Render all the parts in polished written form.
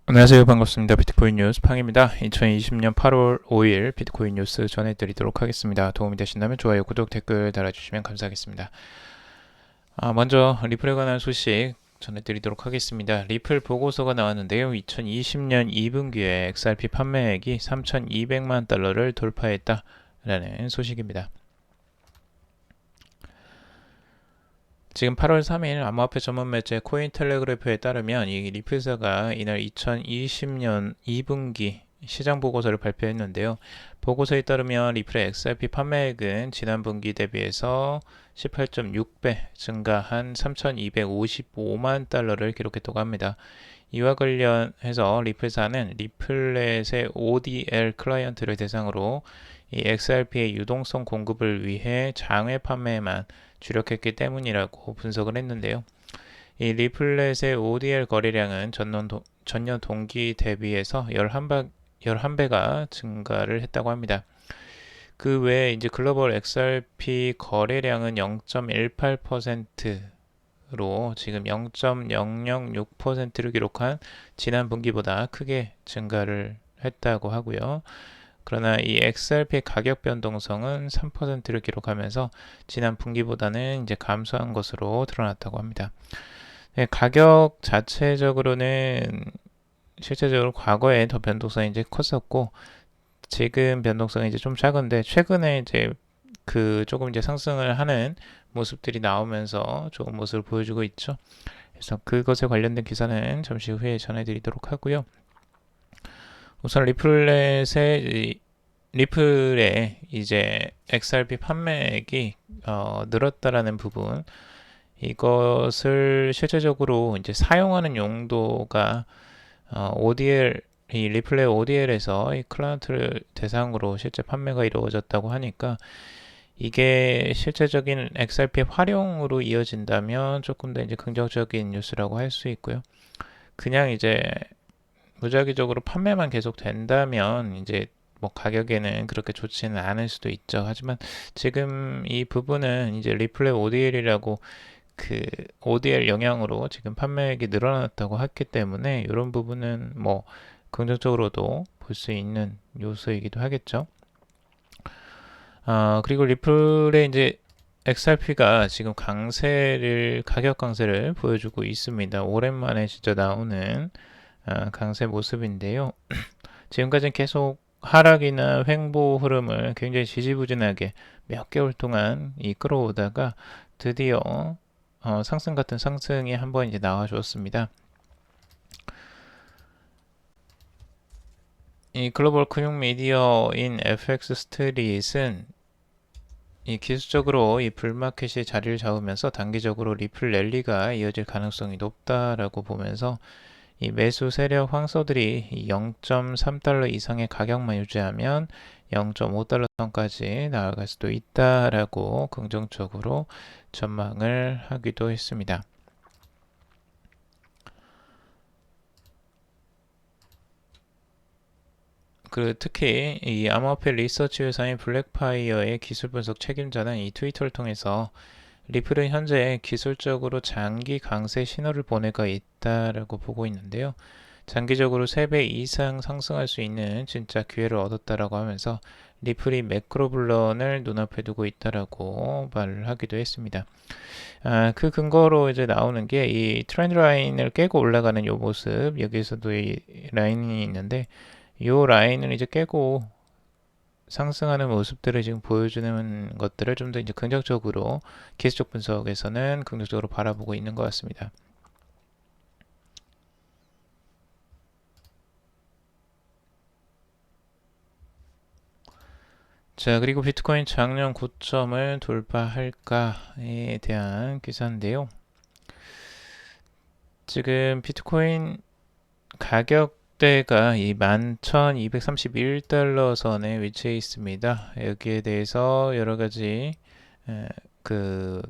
안녕하세요. 반갑습니다. 비트코인 뉴스 팡입니다. 2020년 8월 5일 비트코인 뉴스 전해드리도록 하겠습니다. 도움이 되신다면 좋아요, 구독, 댓글 달아주시면 감사하겠습니다. 먼저 리플에 관한 소식 전해드리도록 하겠습니다. 리플 보고서가 나왔는데요. 2020년 2분기에 XRP 판매액이 3,200만 달러를 돌파했다라는 소식입니다. 지금 8월 3일 암호화폐 전문 매체 코인텔레그래프에 따르면 이 리플사가 이날 2020년 2분기 시장 보고서를 발표했는데요. 보고서에 따르면 리플의 XRP 판매액은 지난 분기 대비해서 18.6배 증가한 3,255만 달러를 기록했다고 합니다. 이와 관련해서 리플사는 리플렛의 ODL 클라이언트를 대상으로 이 XRP의 유동성 공급을 위해 장외 판매에만 주력했기 때문이라고 분석을 했는데요. 이 리플렛의 ODL 거래량은 전년 동기 대비해서 11배가 증가를 했다고 합니다. 그 외에 이제 글로벌 XRP 거래량은 0.18%로 지금 0.006%를 기록한 지난 분기보다 크게 증가를 했다고 하고요. 그러나 이 XRP 가격 변동성은 3%를 기록하면서 지난 분기보다는 이제 감소한 것으로 드러났다고 합니다. 네, 가격 자체적으로는 실제적으로 과거에 더 변동성이 이제 컸었고 지금 변동성이 이제 좀 작은데 최근에 이제 조금 이제 상승을 하는 모습들이 나오면서 좋은 모습을 보여주고 있죠. 그래서 그것에 관련된 기사는 잠시 후에 전해드리도록 하고요. 우선 리플의 이제 XRP 판매액이 늘었다라는 부분, 이것을 실제적으로 이제 사용하는 용도가 ODL, 이 리플의 ODL에서 이 클라이언트를 대상으로 실제 판매가 이루어졌다고 하니까 이게 실제적인 XRP 활용으로 이어진다면 조금 더 이제 긍정적인 뉴스라고 할 수 있고요. 그냥 이제 무작위적으로 판매만 계속 된다면 이제 뭐 가격에는 그렇게 좋지는 않을 수도 있죠. 하지만 지금 이 부분은 이제 리플의 ODL이라고 ODL 영향으로 지금 판매액이 늘어났다고 했기 때문에 이런 부분은 뭐 긍정적으로도 볼 수 있는 요소이기도 하겠죠. 그리고 리플의 이제 XRP가 지금 가격 강세를 보여주고 있습니다. 오랜만에 진짜 나오는 강세 모습인데요. 지금까지는 계속 하락이나 횡보 흐름을 굉장히 지지부진하게 몇 개월 동안 이끌어오다가 드디어 상승 같은 상승이 한번 이제 나와줬습니다. 이 글로벌 금융 미디어인 FX 스트릿은 이 기술적으로 이 불마켓이 자리를 잡으면서 단기적으로 리플 랠리가 이어질 가능성이 높다라고 보면서 이 매수 세력 황소들이 0.3달러 이상의 가격만 유지하면 0.5달러 선까지 나아갈 수도 있다라고 긍정적으로 전망을 하기도 했습니다. 그리고 특히 이 암호화폐 리서치 회사인 블랙파이어의 기술 분석 책임자는 이 트위터를 통해서 리플은 현재 기술적으로 장기 강세 신호를 보내고 있다라고 보고 있는데요. 장기적으로 3배 이상 상승할 수 있는 진짜 기회를 얻었다라고 하면서 리플이 매크로블런을 눈앞에 두고 있다라고 말을 하기도 했습니다. 그 근거로 이제 나오는 게 이 트렌드 라인을 깨고 올라가는 이 모습, 여기에서도 이 라인이 있는데 이 라인을 이제 깨고 상승하는 모습들을 지금 보여주는 것들을 좀 더 이제 긍정적으로 기술적 분석에서는 긍정적으로 바라보고 있는 것 같습니다. 자, 그리고 비트코인 작년 고점을 돌파할까에 대한 기사인데요. 지금 비트코인 가격대가 이 11,231달러 선에 위치해 있습니다. 여기에 대해서 여러 가지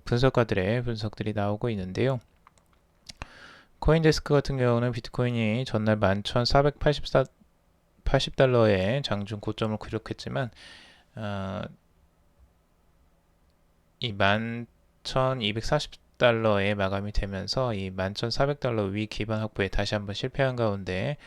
분석가들의 분석들이 나오고 있는데요. 코인데스크 같은 경우는 비트코인이 전날 11,480달러의 장중 고점을 기록했지만 이 11,240 $11,400에 마감이 되면서 이 11,400달러 위 기반 확보에 다시 한번 실패한 가운데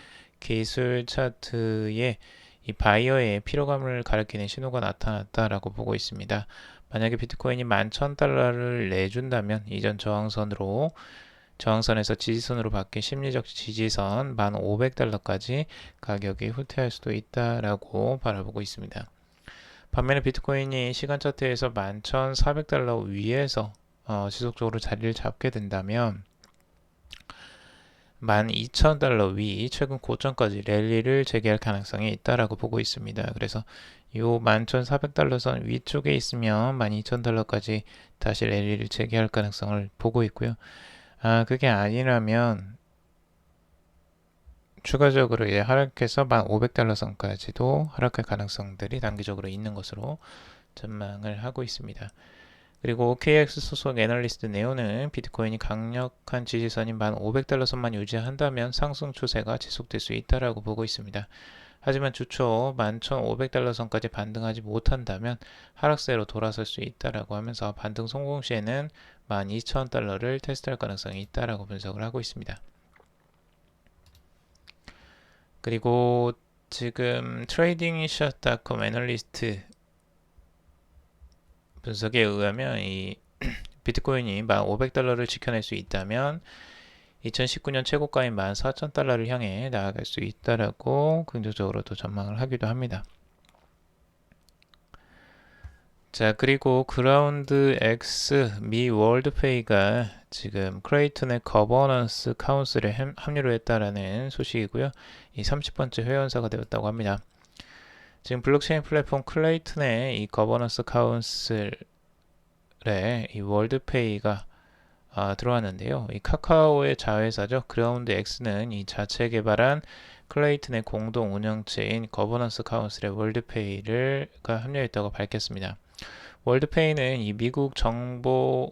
기술 차트에 이 바이어의 피로감을 가리키는 신호가 나타났다라고 보고 있습니다. 만약에 비트코인이 11,000달러를 내준다면 이전 저항선에서 지지선으로 바뀐 심리적 지지선 1,500달러까지 가격이 후퇴할 수도 있다라고 바라보고 있습니다. 반면에 비트코인이 시간 차트에서 11,400달러 위에서 지속적으로 자리를 잡게 된다면 12,000달러 위 최근 고점까지 랠리를 재개할 가능성이 있다라고 보고 있습니다. 그래서 이 11,400달러 선 위쪽에 있으면 12,000달러까지 다시 랠리를 재개할 가능성을 보고 있고요. 그게 아니라면 추가적으로 이제 하락해서 1,500달러 선까지도 하락할 가능성들이 단기적으로 있는 것으로 전망을 하고 있습니다. 그리고 OKX 소속 애널리스트 네오는 비트코인이 강력한 지지선인 1,500달러 선만 유지한다면 상승 추세가 지속될 수 있다라고 보고 있습니다. 하지만 주초 11,500달러 선까지 반등하지 못한다면 하락세로 돌아설 수 있다라고 하면서 반등 성공 시에는 12,000달러를 테스트할 가능성이 있다라고 분석을 하고 있습니다. 그리고 지금 tradingshot.com 애널리스트 분석에 의하면 이 비트코인이 1,500달러를 지켜낼 수 있다면 2019년 최고가인 14,000달러를 향해 나아갈 수 있다라고 긍정적으로도 전망을 하기도 합니다. 자, 그리고 그라운드 X 미 월드페이가 지금 크레이튼의 거버넌스 카운슬에 합류를 했다라는 소식이고요. 이 30번째 회원사가 되었다고 합니다. 지금 블록체인 플랫폼 클레이튼의 이 거버넌스 카운슬에 이 월드페이가 들어왔는데요. 이 카카오의 자회사죠. 그라운드 X는 이 자체 개발한 클레이튼의 공동 운영체인 거버넌스 카운슬의 월드페이가 합류했다고 밝혔습니다. 월드페이는 이 미국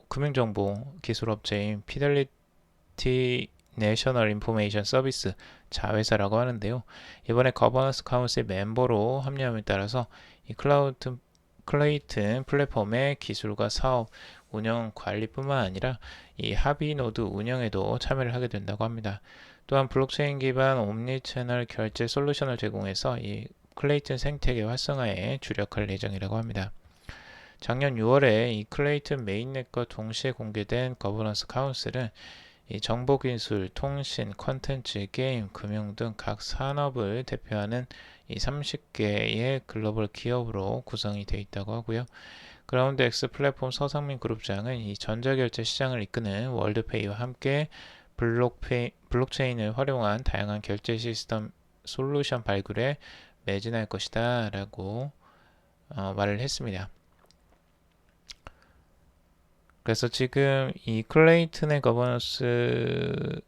금융정보 기술업체인 피델리티 내셔널 인포메이션 서비스 자회사라고 하는데요. 이번에 거버넌스 카운슬 멤버로 합류함에 따라서 이 클레이튼 플랫폼의 기술과 사업, 운영, 관리뿐만 아니라 이 합의 노드 운영에도 참여를 하게 된다고 합니다. 또한 블록체인 기반 옴니채널 결제 솔루션을 제공해서 이 클레이튼 생태계 활성화에 주력할 예정이라고 합니다. 작년 6월에 이 클레이튼 메인넷과 동시에 공개된 거버넌스 카운슬은 이 정보기술, 통신, 콘텐츠, 게임, 금융 등 각 산업을 대표하는 이 30개의 글로벌 기업으로 구성이 되어 있다고 하고요. 그라운드 X 플랫폼 서상민 그룹장은 이 전자결제 시장을 이끄는 월드페이와 함께 블록체인을 활용한 다양한 결제 시스템 솔루션 발굴에 매진할 것이다 라고 말을 했습니다. 그래서 지금 이 클레이튼의 거버넌스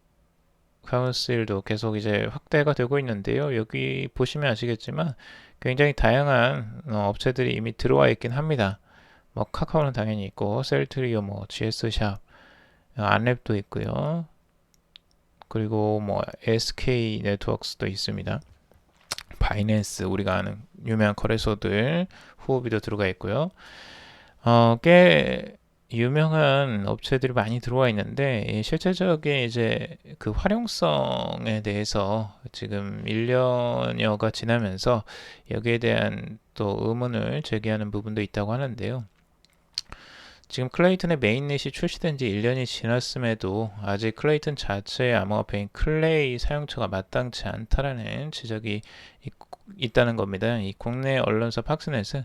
카운슬도 계속 이제 확대가 되고 있는데요. 여기 보시면 아시겠지만 굉장히 다양한 업체들이 이미 들어와 있긴 합니다. 뭐 카카오는 당연히 있고 셀트리오, 뭐 GS샵, 안랩도 있고요. 그리고 뭐 SK 네트워크스도 있습니다. 바이낸스, 우리가 아는 유명한 거래소들, 후오비도 들어가 있고요. 꽤 유명한 업체들이 많이 들어와 있는데 실제적인 이제 그 활용성에 대해서 지금 1년여가 지나면서 여기에 대한 또 의문을 제기하는 부분도 있다고 하는데요. 지금 클레이튼의 메인넷이 출시된 지 1년이 지났음에도 아직 클레이튼 자체의 암호화폐인 클레이 사용처가 마땅치 않다라는 지적이 있다는 겁니다. 이 국내 언론사 팍스넷은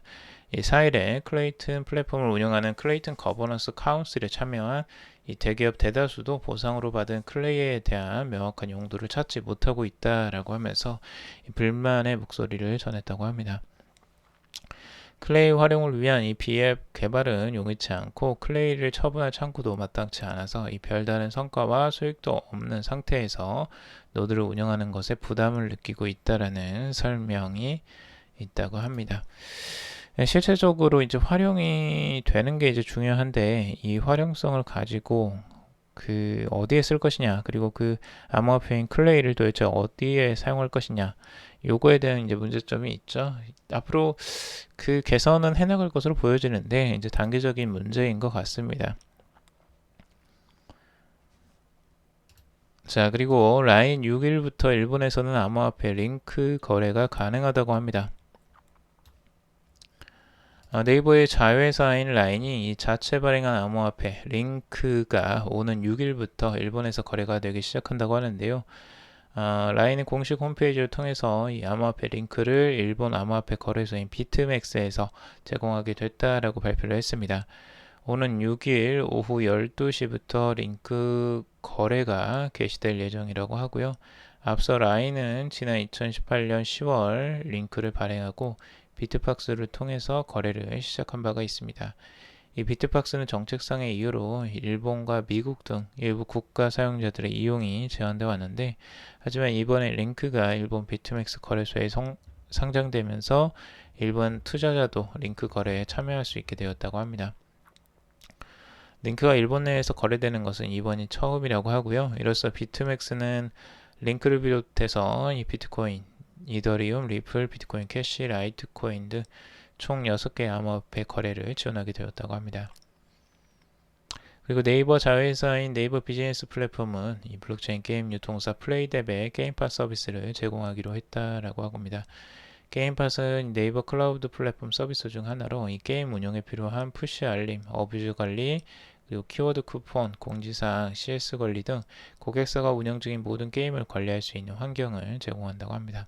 이 4일에 클레이튼 플랫폼을 운영하는 클레이튼 거버넌스 카운슬에 참여한 이 대기업 대다수도 보상으로 받은 클레이에 대한 명확한 용도를 찾지 못하고 있다라고 하면서 불만의 목소리를 전했다고 합니다. 클레이 활용을 위한 이 비앱 개발은 용이치 않고 클레이를 처분할 창구도 마땅치 않아서 이 별다른 성과와 수익도 없는 상태에서 노드를 운영하는 것에 부담을 느끼고 있다라는 설명이 있다고 합니다. 실제적으로 이제 활용이 되는 게 이제 중요한데 이 활용성을 가지고 그 어디에 쓸 것이냐, 그리고 그 암호화폐인 클레이를 도대체 어디에 사용할 것이냐, 요거에 대한 이제 문제점이 있죠. 앞으로 그 개선은 해나갈 것으로 보여지는데 이제 단기적인 문제인 것 같습니다. 자, 그리고 라인 6일부터 일본에서는 암호화폐 링크 거래가 가능하다고 합니다. 네이버의 자회사인 라인이 이 자체 발행한 암호화폐 링크가 오는 6일부터 일본에서 거래가 되기 시작한다고 하는데요. 라인의 공식 홈페이지를 통해서 이 암호화폐 링크를 일본 암호화폐 거래소인 비트맥스에서 제공하게 됐다라고 발표를 했습니다. 오는 6일 오후 12시부터 링크 거래가 개시될 예정이라고 하고요. 앞서 라인은 지난 2018년 10월 링크를 발행하고 비트박스를 통해서 거래를 시작한 바가 있습니다. 이 비트박스는 정책상의 이유로 일본과 미국 등 일부 국가 사용자들의 이용이 제한되어 왔는데, 하지만 이번에 링크가 일본 비트맥스 거래소에 상장되면서 일본 투자자도 링크 거래에 참여할 수 있게 되었다고 합니다. 링크가 일본 내에서 거래되는 것은 이번이 처음이라고 하고요. 이로써 비트맥스는 링크를 비롯해서 이 비트코인, 이더리움, 리플, 비트코인 캐시, 라이트코인 등 총 6개의 암호화폐 거래를 지원하게 되었다고 합니다. 그리고 네이버 자회사인 네이버 비즈니스 플랫폼은 이 블록체인 게임 유통사 플레이뎁의 게임팟 서비스를 제공하기로 했다라고 합니다. 게임팟은 네이버 클라우드 플랫폼 서비스 중 하나로 이 게임 운영에 필요한 푸시 알림, 어뷰즈 관리, 그리고 키워드 쿠폰, 공지사항, CS 관리 등 고객사가 운영 중인 모든 게임을 관리할 수 있는 환경을 제공한다고 합니다.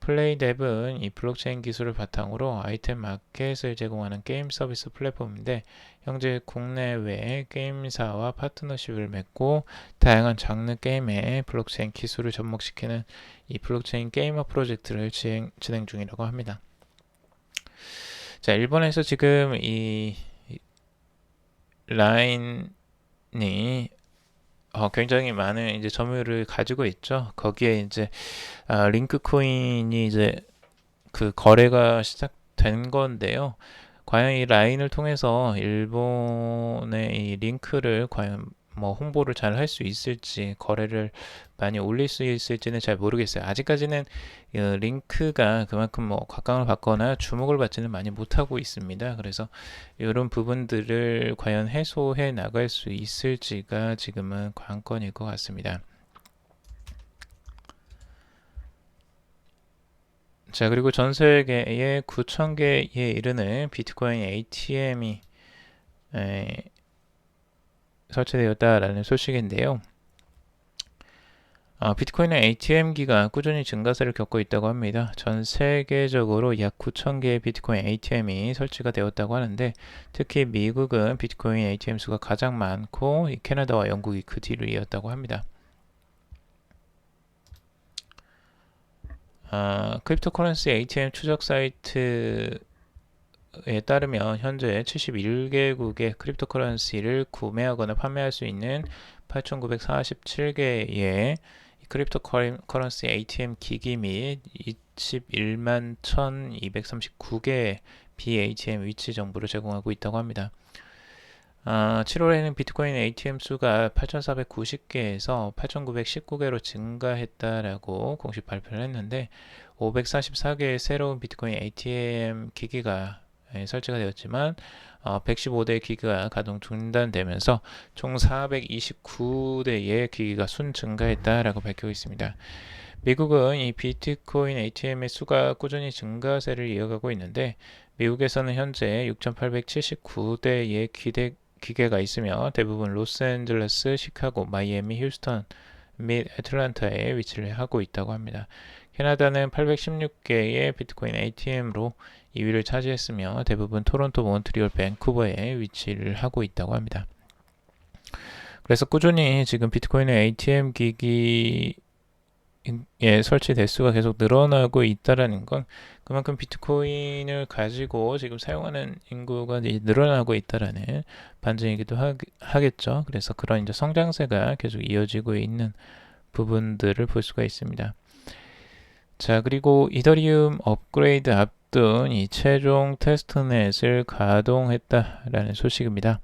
플레이뎁은 이 블록체인 기술을 바탕으로 아이템 마켓을 제공하는 게임 서비스 플랫폼인데, 현재 국내외 게임사와 파트너십을 맺고 다양한 장르 게임에 블록체인 기술을 접목시키는 이 블록체인 게이머 프로젝트를 진행 중이라고 합니다. 자, 일본에서 지금 이 라인이 굉장히 많은 이제 점유율을 가지고 있죠. 거기에 이제 링크 코인이 이제 그 거래가 시작된 건데요. 과연 이 라인을 통해서 일본의 이 링크를 과연 뭐 홍보를 잘 할 수 있을지, 거래를 많이 올릴 수 있을지는 잘 모르겠어요. 아직까지는 링크가 그만큼 뭐 각광을 받거나 주목을 받지는 많이 못하고 있습니다. 그래서 이런 부분들을 과연 해소해 나갈 수 있을지가 지금은 관건일 것 같습니다. 자, 그리고 전 세계에 9,000개에 이르는 비트코인 ATM이 설치되었다라는 소식인데요. 비트코인의 ATM기가 꾸준히 증가세를 겪고 있다고 합니다. 전 세계적으로 약 9,000개의 비트코인 ATM이 설치가 되었다고 하는데, 특히 미국은 비트코인 ATM 수가 가장 많고 캐나다와 영국이 그 뒤를 이었다고 합니다. 크립토커런시 ATM 추적 사이트에 따르면 현재 71개국의 크립토커런시를 구매하거나 판매할 수 있는 8,947개의 크립토커런시 ATM 기기 및 21만 1,239개의 BATM 위치 정보를 제공하고 있다고 합니다. 7월에는 비트코인 ATM 수가 8,490개에서 8,919개로 증가했다라고 공식 발표를 했는데, 544개의 새로운 비트코인 ATM 기기가 설치가 되었지만 115대의 기기가 가동 중단되면서 총 429대의 기기가 순 증가했다라고 밝히고 있습니다. 미국은 이 비트코인 ATM의 수가 꾸준히 증가세를 이어가고 있는데, 미국에서는 현재 6,879대의 기계가 있으며 대부분 로스앤젤레스, 시카고, 마이애미, 휴스턴 및 애틀랜타에 위치를 하고 있다고 합니다. 캐나다는 816개의 비트코인 ATM로 2위를 차지했으며 대부분 토론토, 몬트리올, 밴쿠버에 위치를 하고 있다고 합니다. 그래서 꾸준히 지금 비트코인의 ATM 기기의 설치 대수가 계속 늘어나고 있다는 건 그만큼 비트코인을 가지고 지금 사용하는 인구가 늘어나고 있다는 반증이기도 하겠죠. 그래서 그런 이제 성장세가 계속 이어지고 있는 부분들을 볼 수가 있습니다. 자, 그리고 이더리움 업그레이드 앞둔 이 최종 테스트넷을 가동했다라는 소식입니다.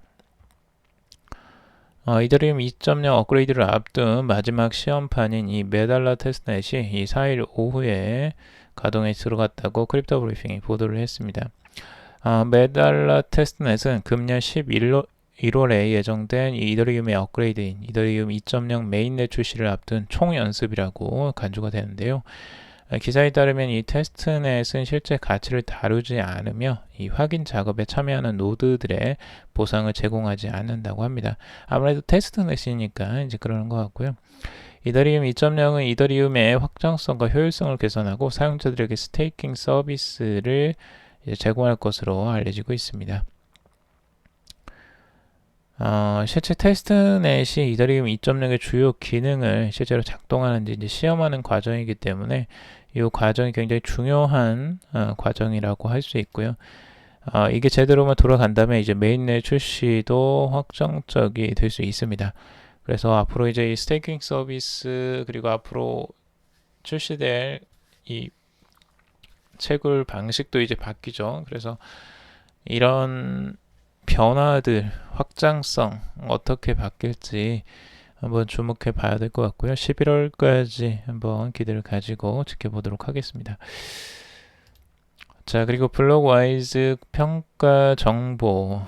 이더리움 2.0 업그레이드를 앞둔 마지막 시험판인 이 메달라 테스트넷이 이 4일 오후에 가동에 들어갔다고 크립토 브리핑이 보도를 했습니다. 메달라 테스트넷은 금년 11월 1월에 예정된 이 이더리움의 업그레이드인 이더리움 2.0 메인넷 출시를 앞둔 총연습이라고 간주가 되는데요. 기사에 따르면 이 테스트넷은 실제 가치를 다루지 않으며 이 확인 작업에 참여하는 노드들의 보상을 제공하지 않는다고 합니다. 아무래도 테스트넷이니까 이제 그러는 것 같고요. 이더리움 2.0은 이더리움의 확장성과 효율성을 개선하고 사용자들에게 스테이킹 서비스를 제공할 것으로 알려지고 있습니다. 실제 테스트넷이 이더리움 2.0의 주요 기능을 실제로 작동하는지 이제 시험하는 과정이기 때문에 이 과정이 굉장히 중요한 과정이라고 할 수 있고요. 이게 제대로만 돌아간다면 이제 메인넷 출시도 확정적이 될 수 있습니다. 그래서 앞으로 이제 이 스테이킹 서비스 그리고 앞으로 출시될 이 채굴 방식도 이제 바뀌죠. 그래서 이런 변화들, 확장성 어떻게 바뀔지 한번 주목해 봐야 될 것 같고요. 11월까지 한번 기대를 가지고 지켜보도록 하겠습니다. 자, 그리고 블록와이즈 평가 정보.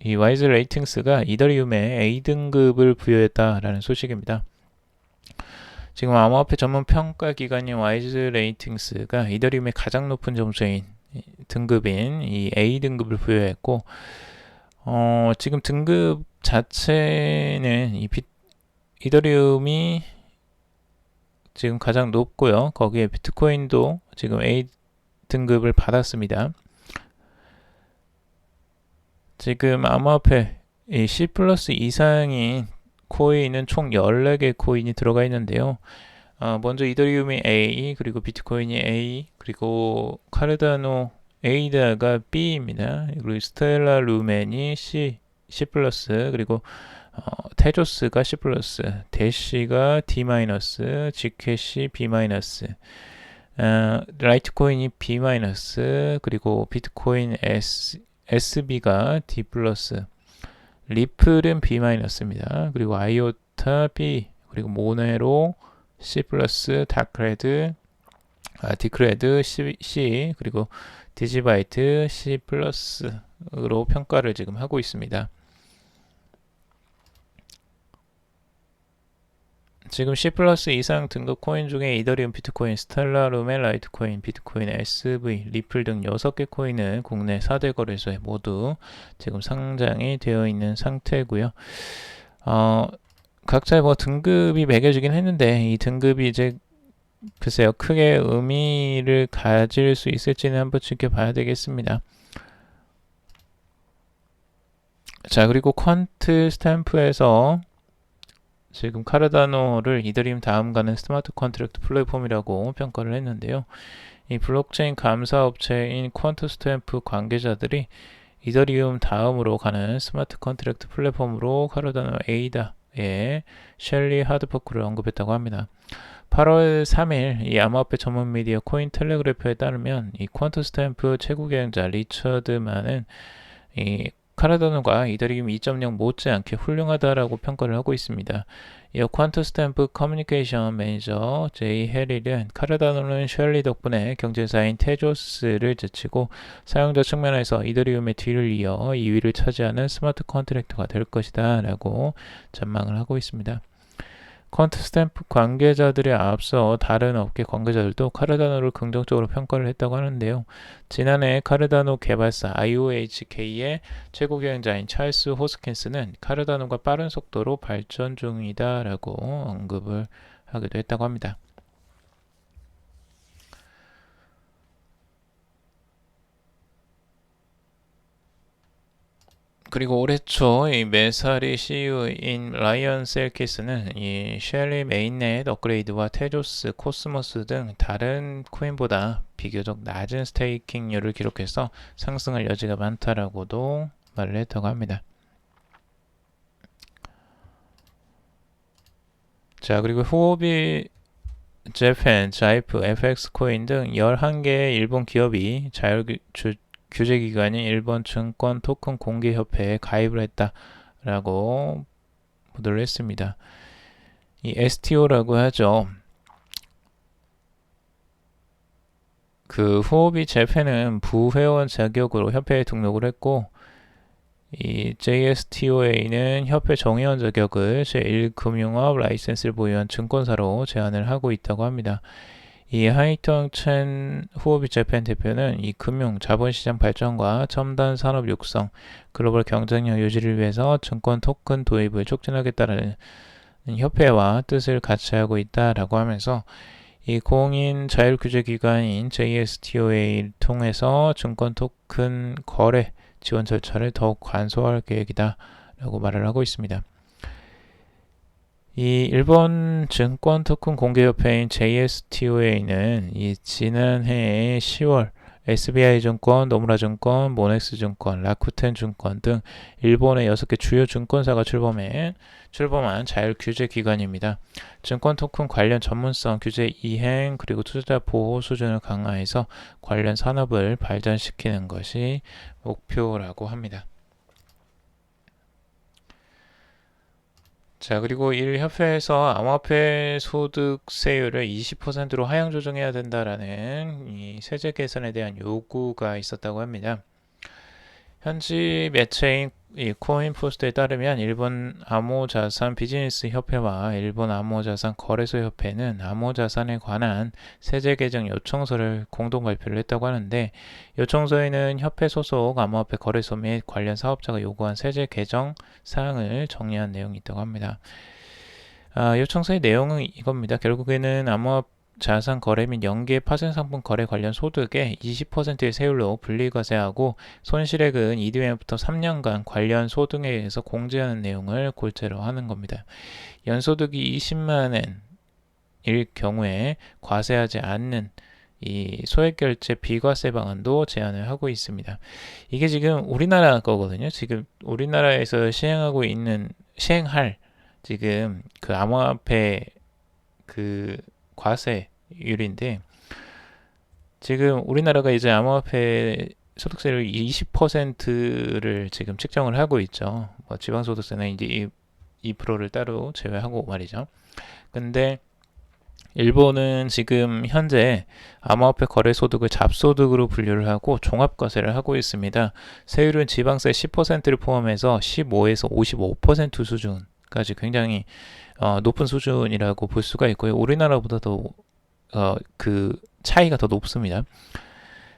이 와이즈 레이팅스가 이더리움에 A등급을 부여했다라는 소식입니다. 지금 암호화폐 전문 평가 기관인 와이즈 레이팅스가 이더리움의 가장 높은 점수인 등급인 이 A등급을 부여했고 지금 등급 자체는 이더리움이 지금 가장 높고요. 거기에 비트코인도 지금 A 등급을 받았습니다. 지금 암호화폐 C 플러스 이상인 코인은 총 14개 코인이 들어가 있는데요. 먼저 이더리움이 A, 그리고 비트코인이 A, 그리고 카르다노 A다가 B입니다. 그리고 스텔라 루멘이 C 플러스, 그리고 테조스가 C 플러스, 대시가 D 마이너스, 지캐시 B 마이너스, 라이트코인이 B 마이너스, 그리고 비트코인 SB가 D 플러스, 리플은 B 마이너스입니다. 그리고 아이오타 B, 그리고 모네로 C 플러스, 디크레드 C, 그리고 디지바이트 C 플러스로 평가를 지금 하고 있습니다. 지금 C 플러스 이상 등급 코인 중에 이더리움, 비트코인, 스텔라 루멘, 라이트코인, 비트코인, SV, 리플 등 6개 코인은 국내 4대 거래소에 모두 지금 상장이 되어 있는 상태고요. 각자 뭐 등급이 매겨지긴 했는데 이 등급이 이제 글쎄요 크게 의미를 가질 수 있을지는 한번 지켜봐야 되겠습니다. 자, 그리고 퀀트 스탬프에서 지금 카르다노를 이더리움 다음 가는 스마트 컨트랙트 플랫폼이라고 평가를 했는데요. 이 블록체인 감사 업체인 퀀트 스탬프 관계자들이 이더리움 다음으로 가는 스마트 컨트랙트 플랫폼으로 카르다노 에이다의 셸리 하드포크를 언급했다고 합니다. 8월 3일 이 암호화폐 전문 미디어 코인텔레그래프에 따르면 이 퀀트 스탬프 최고 경영자 리처드만은 이 카르다노가 이더리움 2.0 못지않게 훌륭하다라고 평가를 하고 있습니다. 이어 퀀트 스탬프 커뮤니케이션 매니저 제이 해릴은 카르다노는 셸리 덕분에 경쟁사인 테조스를 제치고 사용자 측면에서 이더리움의 뒤를 이어 2위를 차지하는 스마트 컨트랙트가 될 것이다 라고 전망을 하고 있습니다. 퀀트 스탬프 관계자들에 앞서 다른 업계 관계자들도 카르다노를 긍정적으로 평가를 했다고 하는데요. 지난해 카르다노 개발사 IOHK의 최고 경영자인 찰스 호스킨스는 카르다노가 빠른 속도로 발전 중이다 라고 언급을 하기도 했다고 합니다. 그리고 올해 초 이 메사리 CEO인 라이언 셀키스는 이 셸리 메인넷 업그레이드와 테조스, 코스모스 등 다른 코인보다 비교적 낮은 스테이킹률을 기록해서 상승할 여지가 많다라고도 말을 했다고 합니다. 자, 그리고 후오비 재팬, 자이프, FX코인 등 11개의 일본 기업이 규제기관인 일본 증권 토큰 공개협회에 가입을 했다라고 보도를 했습니다. 이 STO라고 하죠. 그 후오비 재팬은 부회원 자격으로 협회에 등록을 했고 이 JSTOA는 협회 정회원 자격을 제1금융업 라이센스를 보유한 증권사로 제한을 하고 있다고 합니다. 이 하이텅 첸 후오비 재팬 대표는 이 금융, 자본시장 발전과 첨단 산업 육성, 글로벌 경쟁력 유지를 위해서 증권 토큰 도입을 촉진하겠다는 협회와 뜻을 같이 하고 있다라고 하면서 이 공인 자율규제기관인 JSTOA를 통해서 증권 토큰 거래 지원 절차를 더욱 간소화할 계획이다 라고 말을 하고 있습니다. 이 일본 증권 토큰 공개협회인 JSTOA는 이 지난해 10월 SBI증권, 노무라증권, 모넥스증권, 라쿠텐 증권 등 일본의 6개 주요 증권사가 출범한 자율규제기관입니다. 증권 토큰 관련 전문성, 규제 이행, 그리고 투자자 보호 수준을 강화해서 관련 산업을 발전시키는 것이 목표라고 합니다. 자, 그리고 이 협회에서 암호화폐 소득세율을 20%로 하향 조정해야 된다라는 이 세제 개선에 대한 요구가 있었다고 합니다. 현지 매체인 이 코인포스트에 따르면 일본 암호자산 비즈니스 협회와 일본 암호자산 거래소 협회는 암호자산에 관한 세제 개정 요청서를 공동 발표를 했다고 하는데, 요청서에는 협회 소속 암호화폐 거래소 및 관련 사업자가 요구한 세제 개정 사항을 정리한 내용이 있다고 합니다. 요청서의 내용은 이겁니다. 결국에는 자산 거래 및 연계 파생 상품 거래 관련 소득의 20%의 세율로 분리과세하고 손실액은 이듬해부터 3년간 관련 소득에 의해서 공제하는 내용을 골자로 하는 겁니다. 연소득이 20만엔일 경우에 과세하지 않는 이 소액결제 비과세 방안도 제안을 하고 있습니다. 이게 지금 우리나라 거거든요. 지금 우리나라에서 시행할 지금 그 암호화폐 그 과세율인데, 지금 우리나라가 이제 암호화폐 소득세를 20%를 지금 책정을 하고 있죠. 뭐 지방소득세는 이제 2%를 따로 제외하고 말이죠. 근데 일본은 지금 현재 암호화폐 거래 소득을 잡소득으로 분류를 하고 종합과세를 하고 있습니다. 세율은 지방세 10%를 포함해서 15에서 55% 수준까지 굉장히 높은 수준이라고 볼 수가 있고요. 우리나라보다도 그 차이가 더 높습니다.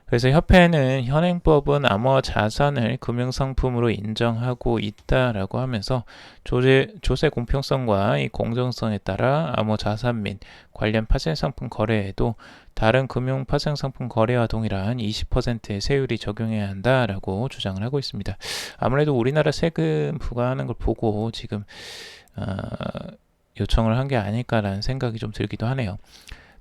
그래서 협회는 현행법은 암호화 자산을 금융상품으로 인정하고 있다라고 하면서 조세 공평성과 이 공정성에 따라 암호 자산 및 관련 파생상품 거래에도 다른 금융 파생상품 거래와 동일한 20%의 세율이 적용해야 한다라고 주장을 하고 있습니다. 아무래도 우리나라 세금 부과하는 걸 보고 지금 요청을 한 게 아닐까라는 생각이 좀 들기도 하네요.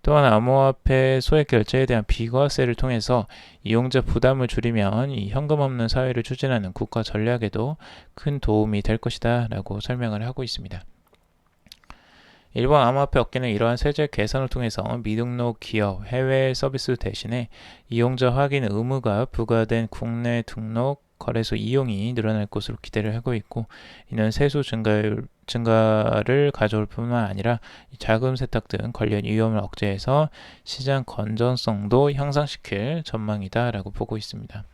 또한 암호화폐 소액 결제에 대한 비과세를 통해서 이용자 부담을 줄이면 이 현금 없는 사회를 추진하는 국가 전략에도 큰 도움이 될 것이다 라고 설명을 하고 있습니다. 일본 암호화폐 업계는 이러한 세제 개선을 통해서 미등록 기업, 해외 서비스 대신에 이용자 확인 의무가 부과된 국내 등록 거래소 이용이 늘어날 것으로 기대를 하고 있고, 이는 세수 증가를 가져올 뿐만 아니라 자금 세탁 등 관련 위험을 억제해서 시장 건전성도 향상시킬 전망이다라고 보고 있습니다.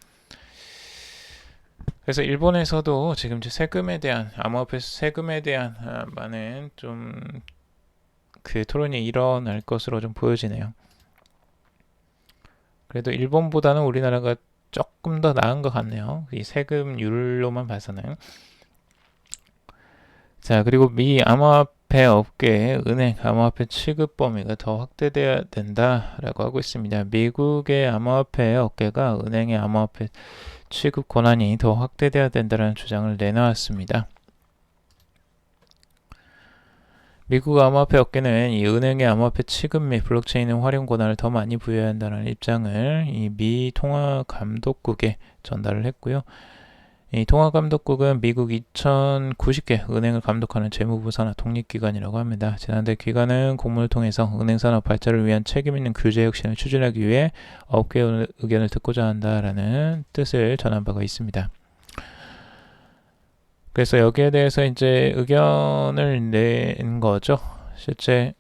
그래서 일본에서도 지금 세금에 대한 암호화폐 세금에 대한 많은 좀 그 토론이 일어날 것으로 좀 보여지네요. 그래도 일본보다는 우리나라가 조금 더 나은 것 같네요. 이 세금률로만 봐서는. 자, 그리고 미 암호화폐 업계의 은행 암호화폐 취급 범위가 더 확대돼야 된다라고 하고 있습니다. 미국의 암호화폐 업계가 은행의 암호화폐 취급 권한이 더 확대돼야 된다는 주장을 내놓았습니다. 미국 암호화폐 업계는 이 은행의 암호화폐 취급 및 블록체인 활용 권한을 더 많이 부여해야 한다는 입장을 이 미 통화감독국에 전달을 했고요. 이 통화감독국은 미국 2,090개 은행을 감독하는 재무부 산하 독립기관이라고 합니다. 지난달 기관은 공문을 통해서 은행산업 발전을 위한 책임있는 규제 혁신을 추진하기 위해 업계의 의견을 듣고자 한다라는 뜻을 전한 바가 있습니다. 그래서 여기에 대해서 이제 의견을 낸 거죠. 실제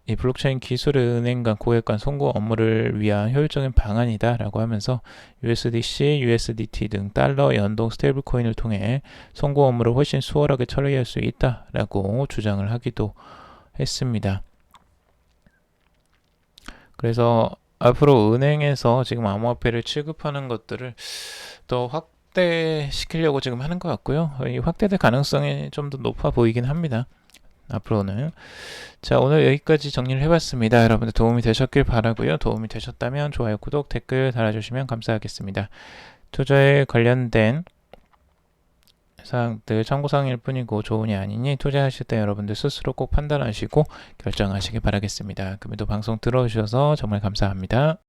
이 블록체인 기술은 은행 간 고객 간 송금 업무를 위한 효율적인 방안이다 라고 하면서 USDC, USDT 등 달러 연동 스테이블 코인을 통해 송금 업무를 훨씬 수월하게 처리할 수 있다 라고 주장을 하기도 했습니다. 그래서 앞으로 은행에서 지금 암호화폐를 취급하는 것들을 더 확대시키려고 지금 하는 것 같고요. 이 확대될 가능성이 좀 더 높아 보이긴 합니다. 앞으로는. 자, 오늘 여기까지 정리를 해봤습니다. 여러분들 도움이 되셨길 바라고요. 도움이 되셨다면 좋아요, 구독, 댓글 달아주시면 감사하겠습니다. 투자에 관련된 사항들 참고사항일 뿐이고 좋으니 아니니 투자하실 때 여러분들 스스로 꼭 판단하시고 결정하시기 바라겠습니다. 그럼에도 방송 들어주셔서 정말 감사합니다.